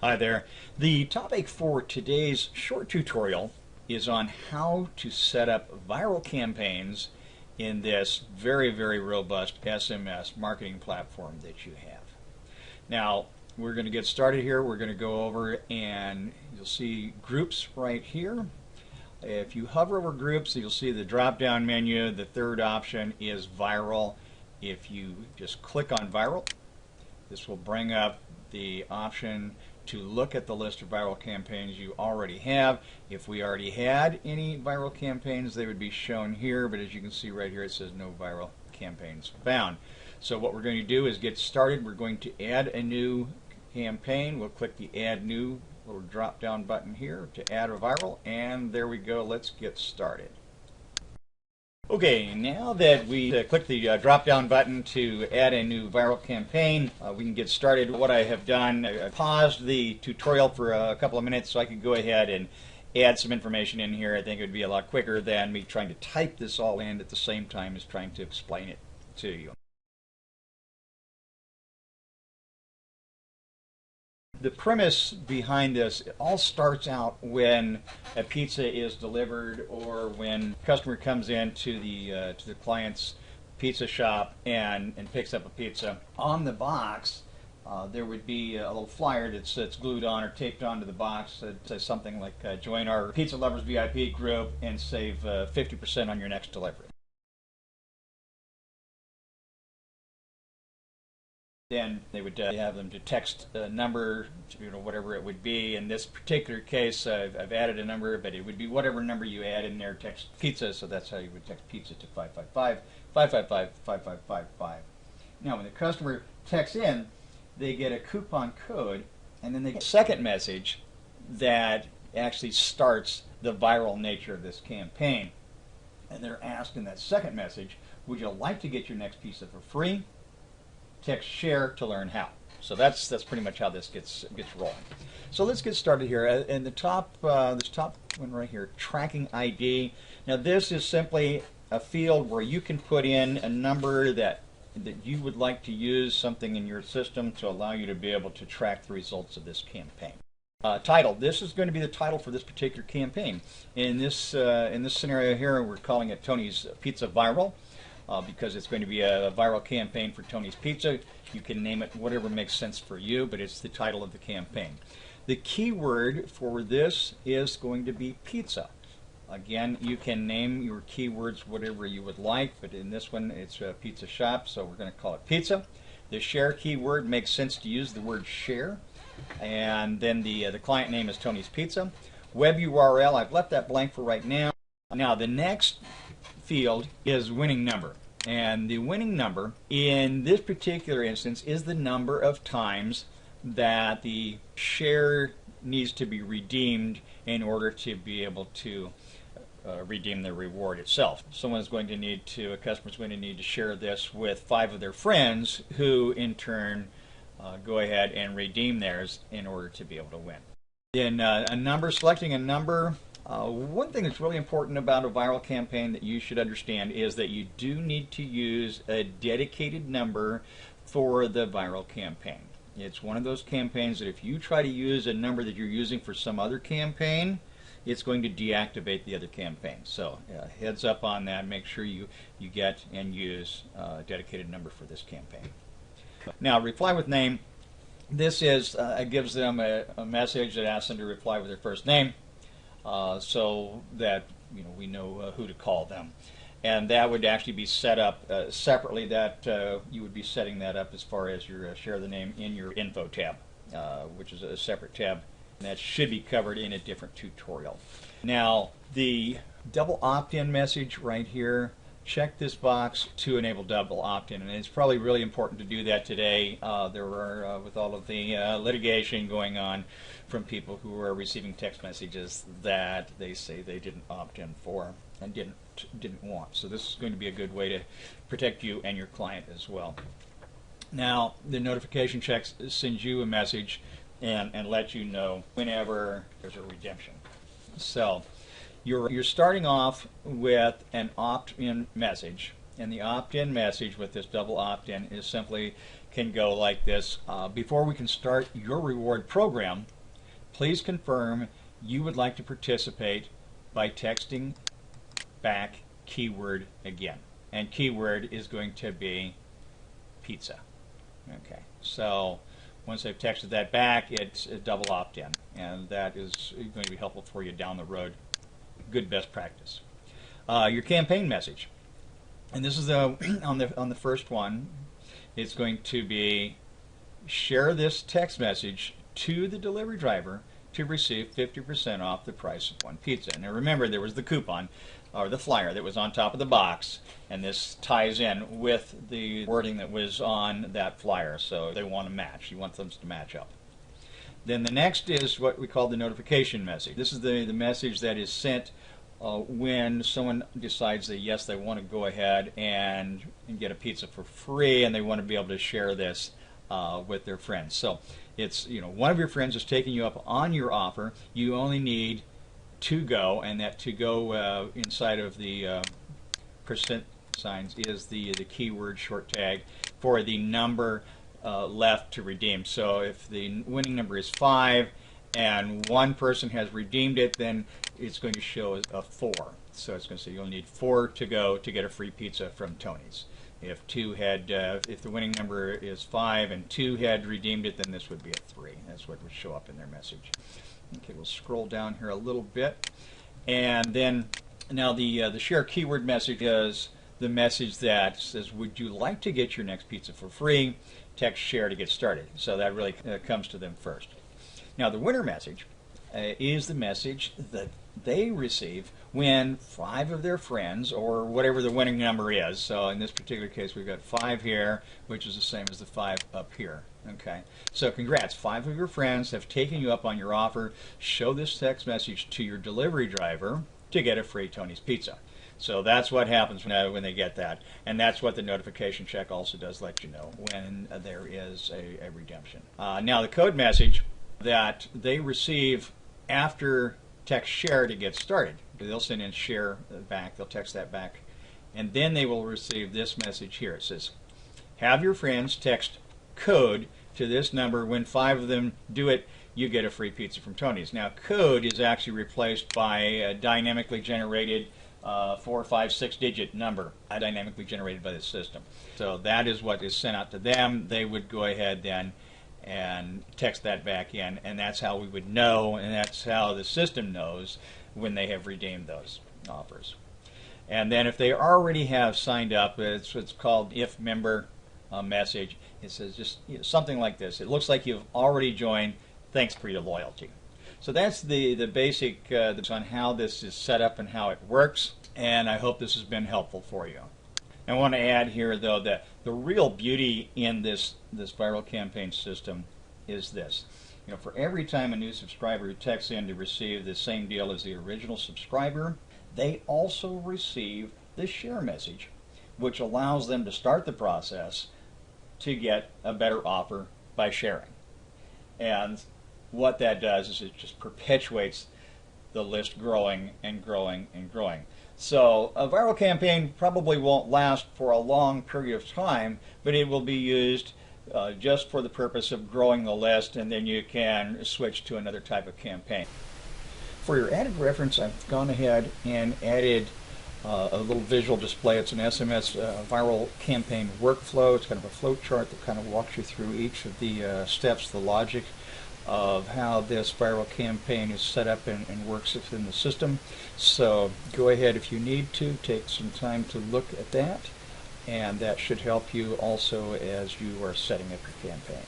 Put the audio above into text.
Hi there. The topic for today's short tutorial is on how to set up viral campaigns in this very, very robust SMS marketing platform that you have. Now, we're going to get started here. We're going to go over and you'll see groups right here. If you hover over groups, you'll see the drop-down menu. The third option is viral. If you just click on viral, this will bring up the option to look at the list of viral campaigns you already have. If we already had any viral campaigns, they would be shown here, but as you can see right here, it says no viral campaigns found. So what we're going to do is get started. We're going to add a new campaign. We'll click the Add New little drop-down button here to add a viral, and there we go. Let's get started. Okay, now that we clicked the drop-down button to add a new viral campaign, we can get started. What I have done, I paused the tutorial for a couple of minutes so I could go ahead and add some information in here. I think it would be a lot quicker than me trying to type this all in at the same time as trying to explain it to you. The premise behind this, it all starts out when a pizza is delivered or when a customer comes in to the client's pizza shop and picks up a pizza. On the box, there would be a little flyer that's glued on or taped onto the box that says something like, join our Pizza Lovers VIP group and save 50% on your next delivery. Then they would have them to text a number, whatever it would be. In this particular case, I've added a number, but it would be whatever number you add in there, text pizza, so that's how you would text pizza to 555-555-5555. Now, when the customer texts in, they get a coupon code, and then they get a second message that actually starts the viral nature of this campaign. And they're asked in that second message, would you like to get your next pizza for free? Text share to learn how. So that's pretty much how this gets rolling. So let's get started here. In the top, this top one right here, tracking ID. Now this is simply a field where you can put in a number that you would like to use, something in your system to allow you to be able to track the results of this campaign. Title. This is going to be the title for this particular campaign. In this scenario here, we're calling it Tony's Pizza Viral. Because it's going to be a viral campaign for Tony's Pizza. You can name it whatever makes sense for you, but it's the title of the campaign. The keyword for this is going to be pizza. Again, you can name your keywords whatever you would like, but in this one it's a pizza shop, so we're going to call it pizza. The share keyword makes sense to use the word share, and then the client name is Tony's Pizza. Web URL, I've left that blank for right now. Now the next field is winning number, and the winning number in this particular instance is the number of times that the share needs to be redeemed in order to be able to redeem the reward itself. Someone's going to need to, a customer's going to need to share this with 5 of their friends, who in turn go ahead and redeem theirs in order to be able to win. Then a number, selecting a number. One thing that's really important about a viral campaign that you should understand is that you do need to use a dedicated number for the viral campaign. It's one of those campaigns that if you try to use a number that you're using for some other campaign, it's going to deactivate the other campaign. So heads up on that. Make sure you get and use a dedicated number for this campaign. Now, reply with name. This is gives them a message that asks them to reply with their first name. So that we know who to call them, and that would actually be set up separately. That you would be setting that up as far as your share the name in your info tab, which is a separate tab, and that should be covered in a different tutorial. Now the double opt-in message right here. Check this box to enable double opt-in, and it's probably really important to do that today. There are, with all of the litigation going on from people who are receiving text messages that they say they didn't opt in for and didn't want. So this is going to be a good way to protect you and your client as well. Now the notification checks sends you a message and let you know whenever there's a redemption. So you're starting off with an opt-in message, and the opt-in message with this double opt-in is simply can go like this. Before we can start your reward program, please confirm you would like to participate by texting back keyword again. And keyword is going to be pizza. Okay, so once they've texted that back, it's a double opt-in, and that is going to be helpful for you down the road. Good best practice. Your campaign message, and this is on the first one. It's going to be share this text message to the delivery driver to receive 50% off the price of one pizza. Now remember, there was the coupon or the flyer that was on top of the box, and this ties in with the wording that was on that flyer, so they want to match. You want them to match up. Then the next is what we call the notification message. This is the message that is sent when someone decides that yes, they want to go ahead and get a pizza for free, and they want to be able to share this with their friends. So it's, one of your friends is taking you up on your offer. You only need to go, and that to go inside of the percent signs is the keyword short tag for the number left to redeem. So if the winning number is 5 and one person has redeemed it, then it's going to show as a 4. So it's going to say you'll need 4 to go to get a free pizza from Tony's. If if the winning number is 5 and 2 had redeemed it, then this would be a 3. That's what would show up in their message. Okay, we'll scroll down here a little bit, and then now the share keyword message is the message that says, would you like to get your next pizza for free? Text share to get started. So that really comes to them first. Now the winner message is the message that they receive when 5 of their friends, or whatever the winning number is, so in this particular case we've got 5 here, which is the same as the 5 up here. Okay, so congrats, 5 of your friends have taken you up on your offer. Show this text message to your delivery driver to get a free Tony's Pizza. So that's what happens when they get that, and that's what the notification check also does, let you know when there is a redemption. Now the code message that they receive after text share to get started. They'll send in share back, they'll text that back, and then they will receive this message here. It says, have your friends text code to this number. When 5 of them do it, you get a free pizza from Tony's. Now code is actually replaced by a dynamically generated 4, 5, 6-digit number, dynamically generated by the system. So that is what is sent out to them. They would go ahead then and text that back in, and that's how we would know, and that's how the system knows when they have redeemed those offers. And then if they already have signed up, it's what's called if member message. It says just something like this. It looks like you've already joined. Thanks for your loyalty. So that's the basic on how this is set up and how it works, and I hope this has been helpful for you. I want to add here, though, that the real beauty in this viral campaign system is this. For every time a new subscriber texts in to receive the same deal as the original subscriber, they also receive the share message, which allows them to start the process to get a better offer by sharing. And what that does is it just perpetuates the list growing and growing and growing. So a viral campaign probably won't last for a long period of time, but it will be used just for the purpose of growing the list, and then you can switch to another type of campaign. For your added reference, I've gone ahead and added a little visual display. It's an SMS viral campaign workflow. It's kind of a flow chart that kind of walks you through each of the steps, the logic of how this viral campaign is set up and works within the system. So go ahead, if you need to, take some time to look at that, and that should help you also as you are setting up your campaign.